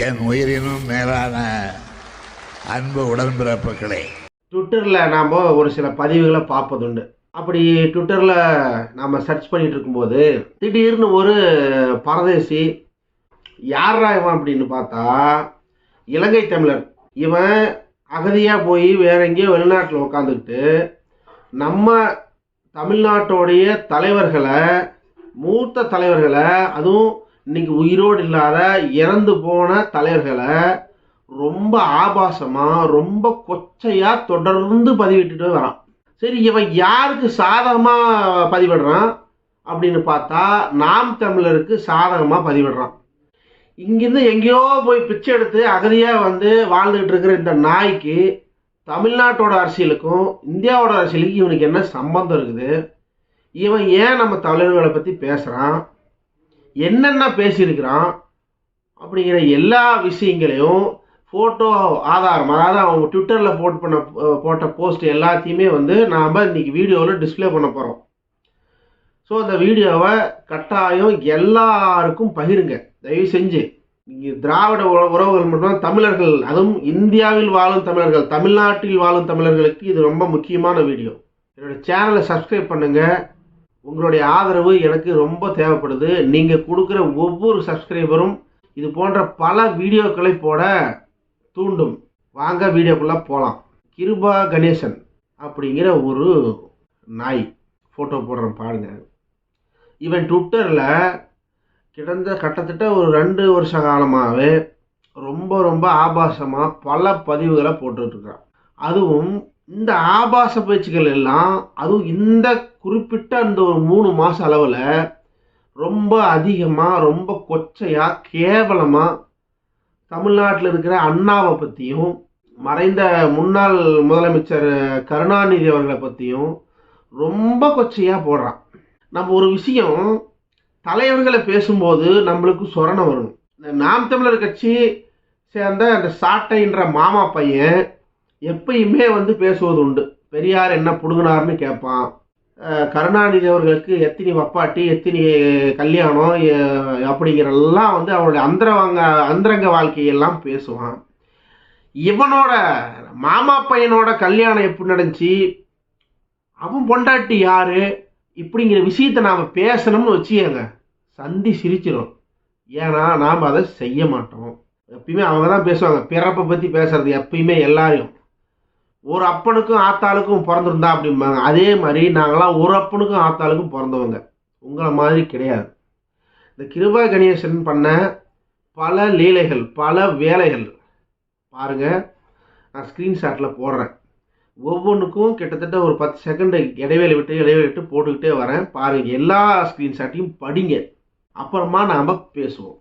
என் உயிரினும் மேலான அன்பு உடன்பிறப்புகளே, ட்விட்டரில் நாம் ஒரு சில பதிவுகளை பார்ப்பதுண்டு. அப்படி ட்விட்டரில் நாம் சர்ச் பண்ணிட்டு இருக்கும்போது திடீர்னு ஒரு பரதேசி, யாரா இவன் அப்படின்னு பார்த்தா இலங்கை தமிழர். இவன் அகதியாக போய் வேற எங்கேயோ வெளிநாட்டில் உட்காந்துக்கிட்டு நம்ம தமிழ்நாட்டோடைய தலைவர்களை, மூத்த தலைவர்களை, அதுவும் இன்னைக்கு உயிரோடு இல்லாத இறந்து போன தலைவர்களை ரொம்ப ஆபாசமாக, ரொம்ப கொச்சையாக தொடர்ந்து பதிவிட்டுட்டு வரான். சரி, இவன் யாருக்கு சாதகமாக பதிவிடுறான் அப்படின்னு பார்த்தா நாம் தமிழருக்கு சாதகமாக பதிவிடுறான். இங்கிருந்து எங்கேயோ போய் பிச்சை எடுத்து அகதியாக வந்து வாழ்ந்துகிட்டு இருக்கிற இந்த நாய்க்கு தமிழ்நாட்டோட அரசியலுக்கும் இந்தியாவோட அரசியலுக்கும் இவனுக்கு என்ன சம்பந்தம் இருக்குது? இவன் ஏன் நம்ம தலைவர்களை பற்றி பேசுகிறான், என்னென்ன பேசியிருக்கிறான் அப்படிங்கிற எல்லா விஷயங்களையும் ஃபோட்டோ ஆதாரம், அதாவது அவங்க ட்விட்டரில் போட்ட போஸ்ட் எல்லாத்தையுமே வந்து நாம் இன்றைக்கி வீடியோவில் டிஸ்பிளே பண்ண போகிறோம். ஸோ அந்த வீடியோவை கட்டாயம் எல்லாருக்கும் பகிருங்க தயவு செஞ்சு. நீங்கள் திராவிட உறவுகள் மட்டும் தமிழர்கள், அதுவும் இந்தியாவில் வாழும் தமிழர்கள், தமிழ்நாட்டில் வாழும் தமிழர்களுக்கு இது ரொம்ப முக்கியமான வீடியோ. என்னோடய சேனலை சப்ஸ்கிரைப் பண்ணுங்கள். உங்களுடைய ஆதரவு எனக்கு ரொம்ப தேவைப்படுது. நீங்கள் கொடுக்குற ஒவ்வொரு சப்ஸ்கிரைபரும் இது போன்ற பல வீடியோக்களை போட தூண்டும். வாங்க வீடியோக்குள்ளே போகலாம். கிருபா கணேசன் அப்படிங்கிற ஒரு நாய் ஃபோட்டோ போடுறேன் பாருங்க. இவன் ட்விட்டரில் கிட்டத்தட்ட ஒரு 2 வருஷ காலமாகவே ரொம்ப ஆபாசமாக பல பதிவுகளை போட்டுட்ருக்கான். அதுவும் இந்த ஆபாச பேச்சுக்கள் எல்லாம், அதுவும் இந்த குறிப்பிட்ட அந்த ஒரு 3 மாத அளவில் ரொம்ப அதிகமாக, ரொம்ப கொச்சையாக, கேவலமாக தமிழ்நாட்டில் இருக்கிற அண்ணாவை பற்றியும், மறைந்த முன்னாள் முதலமைச்சர் கருணாநிதி அவர்களை பற்றியும் ரொம்ப கொச்சையாக போடுறான். நம்ம ஒரு விஷயம் தலைவர்களை பேசும்போது நம்மளுக்கு சொரணை வரணும். இந்த நாம் தமிழர் கட்சி சேர்ந்த அந்த சாட்டைன்ற மாமா பையன் எப்பயுமே வந்து பேசுவது உண்டு. பெரியார் என்ன புடுங்கினார்னு கேட்பான். கருணாநிதி அவர்களுக்கு எத்தனை வப்பாட்டி, எத்தனை கல்யாணம் அப்படிங்கிறெல்லாம் வந்து அவனுடைய அந்தரங்க வாழ்க்கையெல்லாம் பேசுவான். இவனோட மாமா பையனோட கல்யாணம் எப்படி நடந்துச்சு, அவன் பொண்டாட்டி யாரு இப்படிங்கிற விஷயத்தை நாம் பேசணும்னு வச்சுக்கோங்க, சந்தி சிரிச்சிடும். ஏன்னா நாம் அதை செய்ய மாட்டோம். எப்பயுமே அவங்க தான் பேசுவாங்க. பிறப்பை பற்றி பேசுறது எப்பயுமே எல்லாரையும். ஒரு அப்பனுக்கும் ஆத்தாளுக்கும் பிறந்திருந்தா அப்படிம்பாங்க. அதே மாதிரி நாங்களாம் ஒரு அப்பனுக்கும் ஆத்தாளுக்கும் பிறந்தவங்க, உங்களை மாதிரி கிடையாது. இந்த கிருபா கணேசன் பண்ண பல லீலைகள், பல வேலைகள் பாருங்கள். நான் ஸ்க்ரீன்ஷாட்டில் போடுறேன். ஒவ்வொன்றுக்கும் கிட்டத்தட்ட ஒரு 10 செகண்ட் இடைவேளை விட்டு போட்டுக்கிட்டே வரேன். பாருங்கள், எல்லா ஸ்க்ரீன்ஷாட்டையும் படிங்க, அப்புறமா நாம் பேசுவோம்.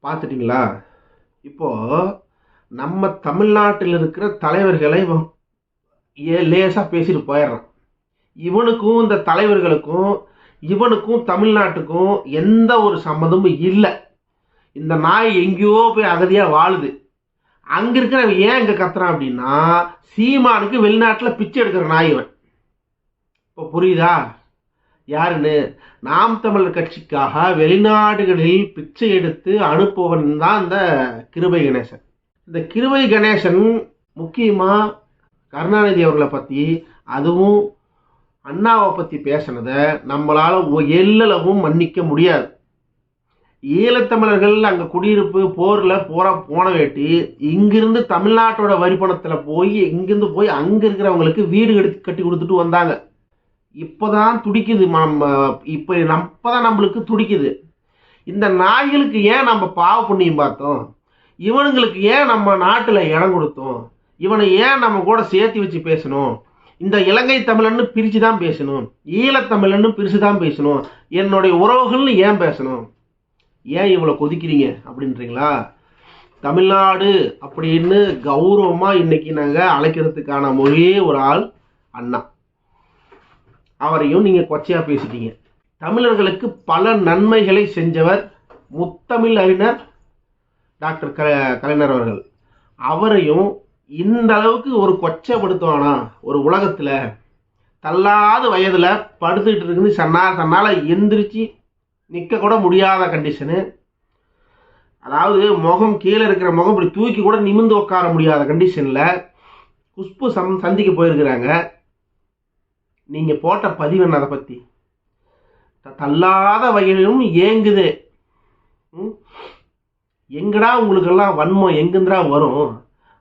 பார்த்துட்டிங்களா? இப்போது நம்ம தமிழ்நாட்டில் இருக்கிற தலைவர்களை லேசாக பேசிட்டு போயிடுறான். இவனுக்கும் இந்த தலைவர்களுக்கும் இவனுக்கும் தமிழ்நாட்டுக்கும் எந்த ஒரு சம்மந்தமும் இல்லை. இந்த நாய் எங்கேயோ போய் அகதியாக வாழுது. அங்கே இருக்கிறவன் ஏன் இங்கே கத்துறான் அப்படின்னா, சீமானுக்கு வெளிநாட்டில் பிச்சை எடுக்கிற நாய் இவன். இப்போ புரியுதா யாருன்னு? நாம் தமிழர் கட்சிக்காக வெளிநாடுகளில் பிச்சை எடுத்து அனுப்புவன் தான் இந்த கிருபை கணேசன். இந்த கிருபை கணேசன் முக்கியமாக கருணாநிதி அவர்களை பற்றி, அதுவும் அண்ணாவை பற்றி பேசினதை நம்மளால் எல்லளவும் மன்னிக்க முடியாது. ஈழத்தமிழர்கள் அங்கே குடியிருப்பு போரில் போன வேட்டி இங்கிருந்து தமிழ்நாட்டோட வரிப்பணத்தில் போய் இங்கிருந்து போய் அங்கே இருக்கிறவங்களுக்கு வீடு கட்டி கொடுத்துட்டு வந்தாங்க. இப்போதான் துடிக்குது, இப்போதான் நம்மளுக்கு துடிக்குது. இந்த நாய்களுக்கு ஏன் நம்ம பாவ புண்ணியம் பார்த்தோம்? இவனுங்களுக்கு ஏன் நம்ம நாட்டில் இடம் கொடுத்தோம்? இவனை ஏன் நம்ம கூட சேர்த்து வச்சு பேசணும்? இந்த இலங்கை தமிழன்னு பிரித்து தான் பேசணும், ஈழத்தமிழன்னு பிரித்து தான் பேசணும், என்னுடைய உறவுகள்னு ஏன் பேசணும், ஏன் இவ்வளோ கொதிக்கிறீங்க அப்படின்றீங்களா? தமிழ்நாடு அப்படின்னு கௌரவமாக இன்னைக்கு நாங்கள் அழைக்கிறதுக்கான ஒரே ஒரு ஆள் அண்ணா. அவரையும் நீங்கள் கொச்சையாக பேசிட்டீங்க. தமிழர்களுக்கு பல நன்மைகளை செஞ்சவர் முத்தமிழ் அறிஞர் டாக்டர் கலைஞர் அவர்கள். அவரையும் இந்த அளவுக்கு ஒரு கொச்சைப்படுத்துவானா? ஒரு உலகத்தில் தள்ளாத வயதில் படுத்துக்கிட்டு இருக்குது, தன்னால் எந்திரிச்சு நிற்க கூட முடியாத கண்டிஷனு. அதாவது முகம் கீழே இருக்கிற முகம் இப்படி தூக்கி கூட நிமிர்ந்து உட்கார முடியாத கண்டிஷனில் குஷ்பு சந்திக்க போயிருக்கிறாங்க. நீங்கள் போட்ட பதிவு என்ன? அதை பற்றி தள்ளாத வயதிலும் ஏங்குது. எங்கடா உங்களுக்கெல்லாம் வன்மம் எங்கேருந்துடா வரும்?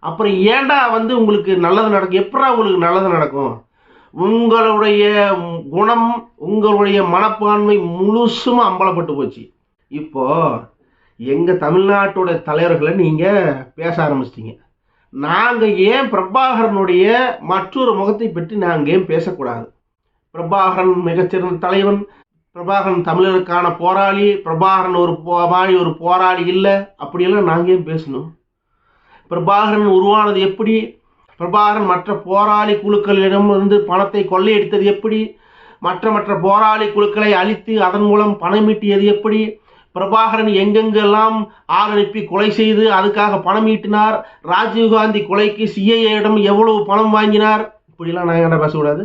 அப்புறம் ஏன்டா உங்களுக்கு நல்லது நடக்கும்? எப்படா உங்களுக்கு நல்லது நடக்கும்? உங்களுடைய குணம், உங்களுடைய மனப்பான்மை முழுசும் அம்பலப்பட்டு போச்சு. இப்போ எங்கள் தமிழ்நாட்டோட தலைவர்களை நீங்கள் பேச ஆரம்பிச்சிட்டிங்க. நாங்கள் ஏன் பிரபாகரனுடைய மற்றொரு முகத்தை பற்றி நாங்கள் ஏன் பேசக்கூடாது? பிரபாகரன் மிகச்சிறந்த தலைவன், பிரபாகரன் தமிழருக்கான போராளி, பிரபாகரன் ஒரு போராளி இல்லை அப்படியெல்லாம் நாங்கள் ஏன் பேசணும்? பிரபாகரன் உருவானது எப்படி? பிரபாகரன் மற்ற போராளி குழுக்களிடம் பணத்தை கொள்ளையடித்தது எப்படி? மற்ற போராளி குழுக்களை அழித்து அதன் மூலம் பணம் ஈட்டியது எப்படி? பிரபாகரன் எங்கெங்கெல்லாம் ஆள் அனுப்பி கொலை செய்து அதுக்காக பணம் ஈட்டினார்? ராஜீவ்காந்தி கொலைக்கு சிஐஏயிடம் எவ்வளவு பணம் வாங்கினார்? இப்படிலாம் நாங்கள் என்ன பேசக்கூடாது?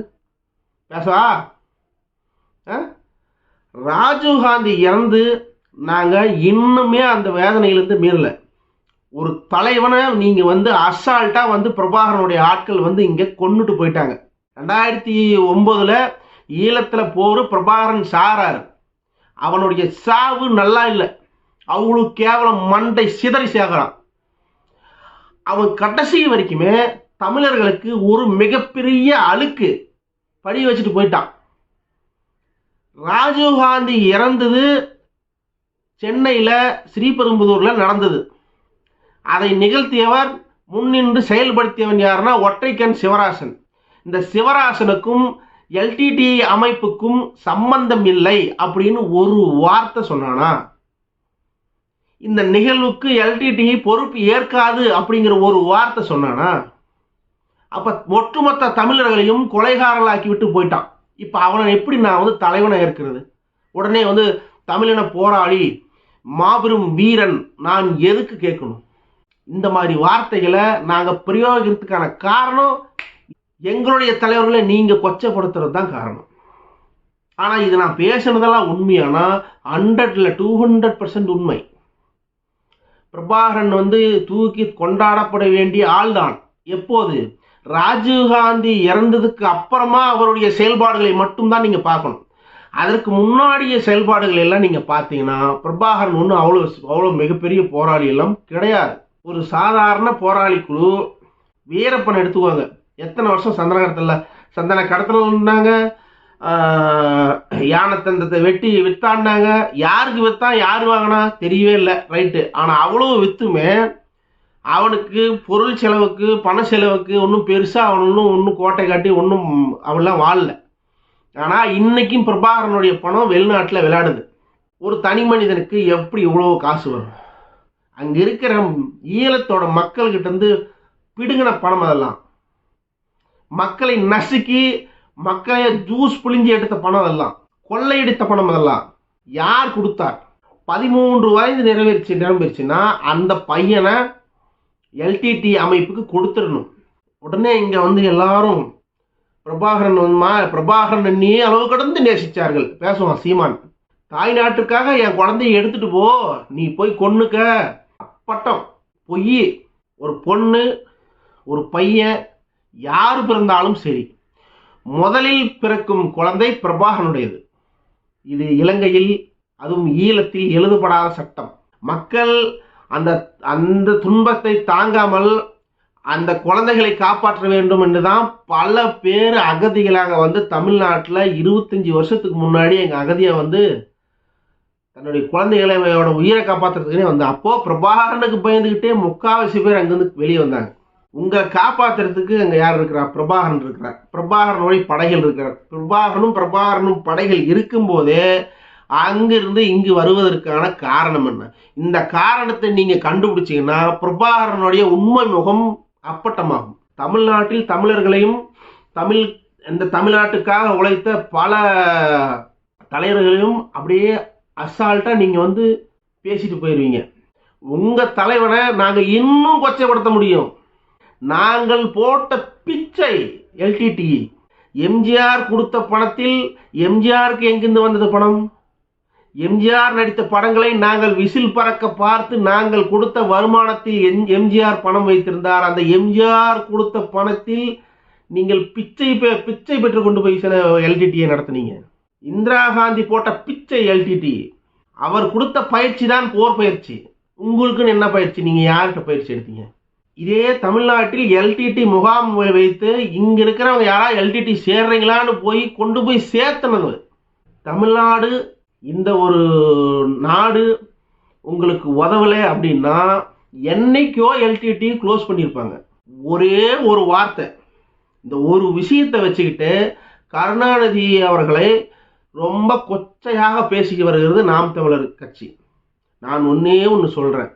பேசவா? ராஜீவ்காந்தி இறந்து நாங்கள் இன்னுமே அந்த வேதனையிலிருந்து மீறல. ஒரு தலைவனை நீங்கள் அசால்ட்டாக பிரபாகரனுடைய ஆட்கள் இங்கே கொண்டுட்டு போயிட்டாங்க. 2009 ஈழத்தில் போர் பிரபாகரன் சாராரு. அவனுடைய சாவு நல்லா இல்லை, அவங்களுக்கு கேவலம் மண்டை சிதறி சேகரான். அவன் கடைசி வரைக்குமே தமிழர்களுக்கு ஒரு மிகப்பெரிய அழுக்கு படி வச்சுட்டு போயிட்டான். ராஜீவ்காந்தி இறந்தது சென்னையில் ஸ்ரீபெரும்புதூரில் நடந்தது. அதை நிகழ்த்தியவர், முன்னின்று செயல்படுத்தியவன் யாருன்னா ஒற்றைக்கண் சிவராசன். இந்த சிவராசனுக்கும் எல்டிடி அமைப்புக்கும் சம்பந்தம் இல்லை அப்படின்னு ஒரு வார்த்தை சொன்னானா? இந்த நிகழ்வுக்கு எல்டிடி பொறுப்பு ஏற்காது அப்படிங்கிற ஒரு வார்த்தை சொன்னானா? அப்ப ஒட்டுமொத்த தமிழர்களையும் கொலைகாரர்களாக்கி விட்டு போயிட்டான். இப்ப அவனை எப்படி நான் தலைவனை ஏற்கிறது? உடனே தமிழின போராளி, மாபெரும் வீரன் நான் எதுக்கு கேட்கணும்? இந்த மாதிரி வார்த்தைகளை நாங்கள் பிரயோகிக்கிறதுக்கான காரணம் எங்களுடைய தலைவர்களை நீங்கள் கொச்சப்படுத்துறது தான் காரணம். ஆனால் இது நான் பேசுனதெல்லாம் உண்மையானா 100 200% உண்மை. பிரபாகரன் தூக்கி கொண்டாடப்பட வேண்டிய ஆள்தான். எப்போது? ராஜீவ்காந்தி இறந்ததுக்கு அப்புறமா அவருடைய செயல்பாடுகளை மட்டும்தான் நீங்கள் பார்க்கணும். அதற்கு முன்னாடிய செயல்பாடுகள் எல்லாம் நீங்கள் பார்த்தீங்கன்னா பிரபாகரன் ஒன்றும் அவ்வளோ மிகப்பெரிய போராளி எல்லாம் கிடையாது. ஒரு சாதாரண போராளி குழு. வீரப்பன் எடுத்துக்குவாங்க, எத்தனை வருஷம் சந்தன கடத்தல்னாங்க, யானை தந்தத்தை வெட்டி வித்தாண்டாங்க. யாருக்கு வித்தான், யார் வாங்கினா தெரியவே இல்லை, ரைட்டு. ஆனால் அவ்வளோ வித்துமே அவனுக்கு பொருள் செலவுக்கு பண செலவுக்கு ஒன்றும் பெருசாக அவன் ஒன்றும் கோட்டை காட்டி ஒன்றும் அவெல்லாம் வாழல. ஆனால் இன்னைக்கும் பிரபாகரனுடைய பணம் வெளிநாட்டில் விளையாடுது. ஒரு தனி மனிதனுக்கு எப்படி இவ்வளோ காசு வரும்? அங்கே இருக்கிற ஈழத்தோட மக்கள்கிட்ட பிடுங்கின பணம். அதெல்லாம் மக்களை நசுக்கி மக்களை ஜூஸ் புளிஞ்சி எடுத்த பணம். அதெல்லாம் கொள்ளையடித்த பணம். அதெல்லாம் யார் கொடுத்தார்? 13 வயது நிரம்பிருச்சுன்னா அந்த பையனை எல்டிடி அமைப்புக்கு கொடுத்துடணும். உடனே இங்கே எல்லாரும் பிரபாகரன் நீ அளவு கடந்து நேசிச்சார்கள். பேசுவான் சீமான், தாய் நாட்டுக்காக என் குழந்தைய எடுத்துட்டு போ, நீ போய் கொன்னுக்க. அப்பட்டம் பொய். ஒரு பொண்ணு ஒரு பையன் யாரு பிறந்தாலும் சரி, முதலில் பிறக்கும் குழந்தை பிரபாகரனுடையது. இது இலங்கையில், அதுவும் ஈழத்தில் எழுதப்படாத சட்டம். மக்கள் அந்த துன்பத்தை தாங்காமல் அந்த குழந்தைகளை காப்பாற்ற வேண்டும் என்றுதான் பல பேர் அகதிகளாக தமிழ்நாட்டில் 25 வருஷத்துக்கு முன்னாடி எங்கள் அகதியை தன்னுடைய குழந்தைகளோட உயிரை காப்பாற்றுறதுக்குன்னே அப்போ பிரபாகரனுக்கு பயந்துக்கிட்டே முக்காவாசி பேர் அங்கேருந்து வெளியே வந்தாங்க. உங்களை காப்பாத்துறதுக்கு அங்க யார் இருக்கிறா? பிரபாகரன் இருக்கிறார். பிரபாகரனுடைய படைகள் இருக்கிறார். பிரபாகரனும் படைகள் இருக்கும் போதே அங்கிருந்து இங்கு வருவதற்கான காரணம் என்ன? இந்த காரணத்தை நீங்க கண்டுபிடிச்சீங்கன்னா பிரபாகரனுடைய உண்மை முகம் அப்பட்டமாகும். தமிழ்நாட்டில் தமிழர்களையும் இந்த தமிழ்நாட்டுக்காக உழைத்த பல தலைவர்களையும் அப்படியே அசால்ட்டா நீங்க பேசிட்டு போயிருவீங்க. உங்க தலைவனை நாங்க இன்னும் கொச்சைப்படுத்த முடியும். நாங்கள் போட்ட பிச்சை எல்டிடி. எம்ஜிஆர் கொடுத்த பணத்தில் எம்ஜிஆருக்கு எங்கிருந்து வந்தது பணம்? எம்ஜிஆர் நடித்த படங்களை நாங்கள் விசில் பறக்க பார்த்து நாங்கள் கொடுத்த வருமானத்தில் எம்ஜிஆர் பணம் வைத்திருந்தார். அந்த எம்ஜிஆர் கொடுத்த பணத்தில் நீங்கள் பிச்சை பெற்று கொண்டு போய் சில எல்டிடியை நடத்தினீங்க. இந்திரா காந்தி போட்ட பிச்சை எல்டிடி. அவர் கொடுத்த பயிற்சி தான் போர் பயிற்சி. உங்களுக்குன்னு என்ன பயிற்சி? நீங்க யார்கிட்ட பயிற்சி எடுத்தீங்க? இதே தமிழ்நாட்டில் எல்டிடி முகாம் வைத்து இங்க இருக்கிறவங்க யாரா எல்டிடி சேர்றீங்களான்னு கொண்டு போய் சேர்த்தனது. தமிழ்நாடு இந்த ஒரு நாடு உங்களுக்கு உதவலை அப்படின்னா என்னைக்கோ எல்டிடி க்ளோஸ் பண்ணியிருப்பாங்க. ஒரே ஒரு வார்த்தை, இந்த ஒரு விஷயத்தை வச்சுக்கிட்டு கருணாநிதி அவர்களை ரொம்ப கொச்சையாக பேசி வருகிறது நாம் தமிழர் கட்சி. நான் ஒன்னே ஒன்று சொல்றேன்,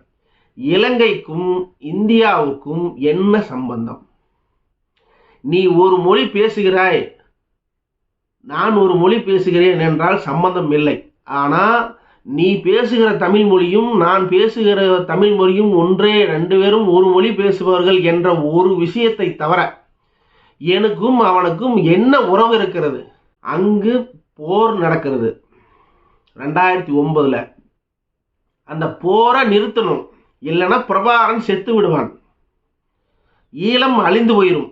இலங்கைக்கும் இந்தியாவுக்கும் என்ன சம்பந்தம்? நீ ஒரு மொழி பேசுகிறாய், நான் ஒரு மொழி பேசுகிறேன் என்றால் சம்பந்தம் இல்லை. ஆனா நீ பேசுகிற தமிழ் மொழியும் நான் பேசுகிற தமிழ் மொழியும் ஒன்றே, 2 பேரும் ஒரு மொழி பேசுபவர்கள் என்ற ஒரு விஷயத்தை தவிர எனக்கும் அவனுக்கும் என்ன உறவு இருக்கிறது? அங்கு போர் நடக்கிறது 2009. அந்த போரை நிறுத்தணும், இல்லைன்னா பிரபாகரன் செத்து விடுவான், ஈழம் அழிந்து போயிடும்,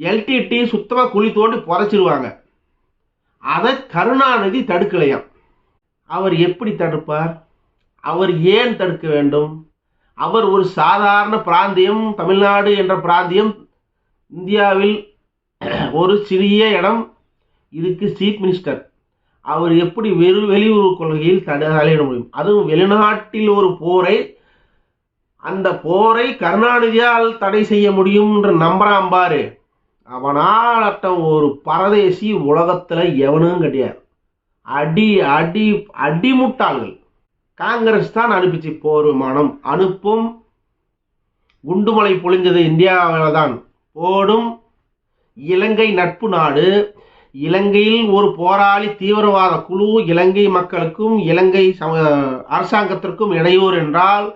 எல்டிடி சுத்தமா குழி தோண்டி புதைச்சிருவாங்க. அதை கருணாநிதி தடுக்கலையாம். அவர் எப்படி தடுப்பார்? அவர் ஏன் தடுக்க வேண்டும்? அவர் ஒரு சாதாரண பிராந்தியம், தமிழ்நாடு என்ற பிராந்தியம் இந்தியாவில் ஒரு சிறிய இடம், இதுக்கு சீஃப் மினிஸ்டர். அவர் எப்படி வெளியுறவு கொள்கையில் தலையிட முடியும்? அதுவும் வெளிநாட்டில் ஒரு போரை, அந்த போரை கருணாநிதியால் தடை செய்ய முடியும் என்று நம்புறான் பாரு. அவனாட்டம் ஒரு பரதேசி உலகத்துல எவனும் கிடையாது. அடிமுட்டாள்கள். காங்கிரஸ் தான் அனுப்பிச்சு போர் விமானம் அனுப்பும். குண்டுமலை பொழிஞ்சது இந்தியாவில் தான் போடும். இலங்கை நட்பு நாடு. இலங்கையில் ஒரு போராளி தீவிரவாத குழு இலங்கை மக்களுக்கும் இலங்கை அரசாங்கத்திற்கும் இடையூறு என்றால்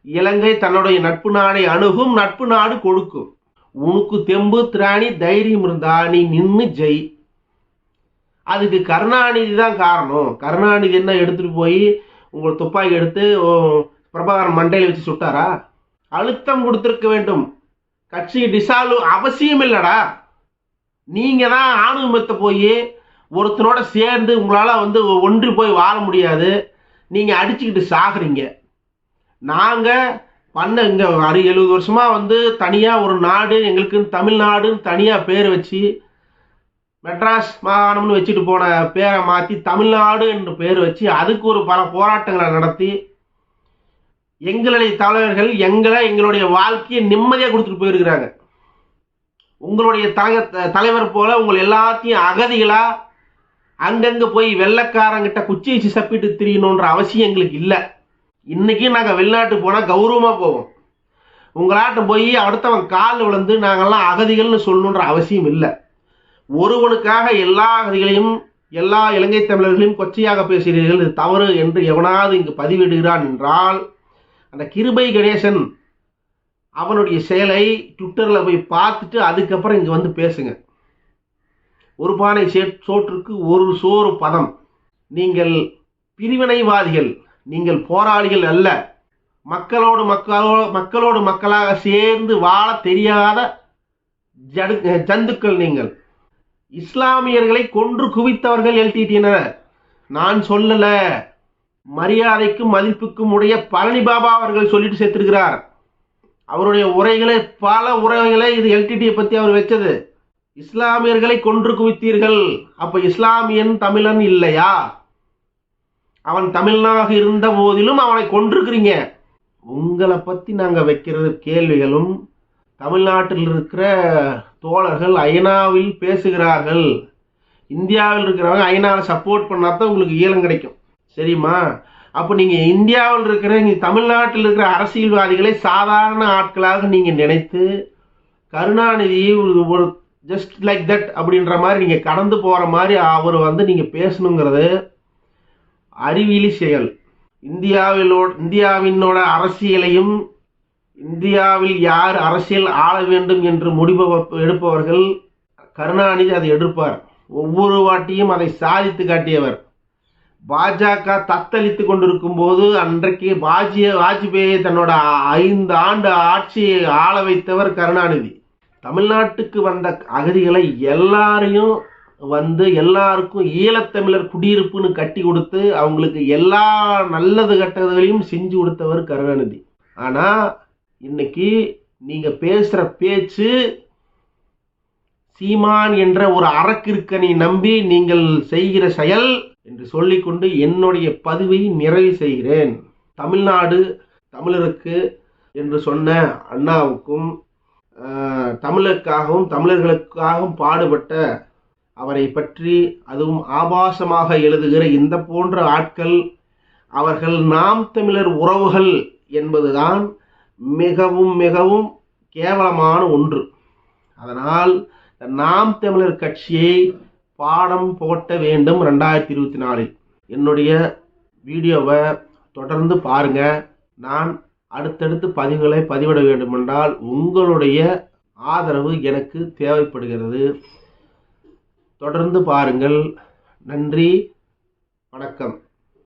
இலங்கை தன்னுடைய நட்பு நாடை அணுகும், நட்பு நாடு கொடுக்கும். உனக்கு தெம்பு திராணி தைரியம் இருந்தா நீ நின்று ஜெய். அதுக்கு கருணாநிதி தான் காரணம். கருணாநிதி என்ன எடுத்துட்டு போய் உங்கள் துப்பாக்கி எடுத்து பிரபாகரன் மண்டையில் வச்சு சுட்டாரா? அழுத்தம் கொடுத்திருக்க வேண்டும். கட்சி டிசால்வ் அவசியம் இல்லடா. நீங்க தான் ஆணுமத்தை போய் ஒருத்தனோட சேர்ந்து உங்களால ஒன்றி போய் வாழ முடியாது. நீங்க அடிச்சுக்கிட்டு சாகுறீங்க. நாங்க பண்ண இங்க 70 வருஷமா தனியா ஒரு நாடு, எங்களுக்கு தமிழ்நாடுன்னு தனியா பேர் வச்சு மெட்ராஸ் மாகாணம்னு வச்சுட்டு போன பேரை மாற்றி தமிழ்நாடு என்று பேர் வச்சு அதுக்கு ஒரு பல போராட்டங்களை நடத்தி எங்களுடைய தலைவர்கள் எங்களுடைய வாழ்க்கையை நிம்மதியாக கொடுத்துட்டு போயிருக்கிறாங்க. உங்களுடைய தலைவர் போல உங்களை எல்லாத்தையும் அகதிகளா அங்கங்க போய் வெள்ளக்காரங்கிட்ட குச்சி வச்சு சப்பிட்டு திரியணுன்ற அவசியம் எங்களுக்கு இல்லை. இன்னைக்கு நாங்கள் வெளிநாட்டுக்கு போனால் கௌரவமாக போவோம். உங்களாட்டம் போய் அடுத்தவன் காலில் விழுந்து நாங்கள்லாம் அகதிகள்னு சொல்லணுன்ற அவசியம் இல்லை. ஒருவனுக்காக எல்லா அகதிகளையும் எல்லா இலங்கை தமிழர்களையும் கொச்சையாக பேசுகிறீர்கள், இது தவறு என்று எவனாவது இங்கு பதிவிடுகிறான் என்றால் அந்த கிருபை கணேசன் அவனுடைய செயலை ட்விட்டரில் போய் பார்த்துட்டு அதுக்கப்புறம் இங்கே பேசுங்க. ஒரு பானை சோற்றுக்கு ஒரு சோறு பதம். நீங்கள் பிரிவினைவாதிகள், நீங்கள் போராளிகள் அல்ல. மக்களோடு மக்களாக சேர்ந்து வாழ தெரியாத ஜந்துக்கள் நீங்கள். இஸ்லாமியர்களை கொன்று குவித்தவர்கள் எல்டிடியினர். நான் சொல்லல. மரியாதைக்கும் மதிப்புக்கும் உடைய பழனி பாபா அவர்கள் சொல்லிட்டு சேர்த்திருக்கிறார். அவருடைய உரைகளை பல உரைகளை இது எல்டிடியை பத்தி அவர் வச்சது. இஸ்லாமியர்களை கொன்று குவித்தீர்கள். அப்ப இஸ்லாமியன் தமிழன் இல்லையா? அவன் தமிழனாக இருந்த போதிலும் அவனை கொன்றுக்கிறீங்க. உங்களை பத்தி நாங்க வைக்கிறது கேள்விகளும் தமிழ்நாட்டில் இருக்கிற தோழர்கள் ஐநாவில் பேசுகிறார்கள், இந்தியாவில் இருக்கிறவங்க ஐநாவை சப்போர்ட் பண்ணாதான் உங்களுக்கு ஈழம் கிடைக்கும், சரிம்மா? அப்போ நீங்கள் இந்தியாவில் இருக்கிற தமிழ்நாட்டில் இருக்கிற அரசியல்வாதிகளை சாதாரண ஆட்களாக நீங்கள் நினைத்து கருணாநிதியை ஒரு ஜஸ்ட் லைக் தட் அப்படின்ற மாதிரி நீங்கள் கடந்து போகிற மாதிரி அவர் நீங்கள் பேசணுங்கிறது அறிவியலி செயல். இந்தியாவினோட அரசியலையும் இந்தியாவில் யார் அரசியல் ஆள வேண்டும் என்று முடிவு எடுப்பவர்கள் கருணாநிதி அதை எடுப்பார். ஒவ்வொரு வாட்டியும் அதை சாதித்து காட்டியவர். பாஜக தத்தளித்து கொண்டிருக்கும் போது அன்றைக்கு வாஜ்பேயி தன்னோட 5 ஆண்டு ஆட்சியை ஆள வைத்தவர் கருணாநிதி. தமிழ்நாட்டுக்கு வந்த அகதிகளை எல்லாரையும் எல்லாருக்கும் ஈழத்தமிழர் குடியிருப்புன்னு கட்டி கொடுத்து அவங்களுக்கு எல்லா நல்லது கட்டதையும் செஞ்சு கொடுத்தவர் கருணாநிதி. ஆனா இன்னைக்கு நீங்க பேசுற பேச்சு சீமான் என்ற ஒரு அரக்கிற்கனை நம்பி நீங்கள் செய்கிற செயல் என்று சொல்லிக்கொண்டு என்னுடைய பதிவை நிறைவு செய்கிறேன். தமிழ்நாடு தமிழருக்கு என்று சொன்ன அண்ணாவுக்கும் தமிழருக்காகவும் தமிழர்களுக்காகவும் பாடுபட்ட அவரை பற்றி அதுவும் ஆபாசமாக எழுதுகிற இந்த போன்ற ஆட்கள் அவர்கள் நாம் தமிழர் உறவுகள் என்பதுதான் மிகவும் மிகவும் கேவலமான ஒன்று. அதனால் நாம் தமிழர் கட்சியை பாடம் போட்ட வேண்டும் 2024. என்னுடைய வீடியோவை தொடர்ந்து பாருங்க. நான் அடுத்தடுத்து பதிவுகளை பதிவிட வேண்டுமென்றால் உங்களுடைய ஆதரவு எனக்கு தேவைப்படுகிறது. தொடர்ந்து பாருங்கள். நன்றி, வணக்கம்.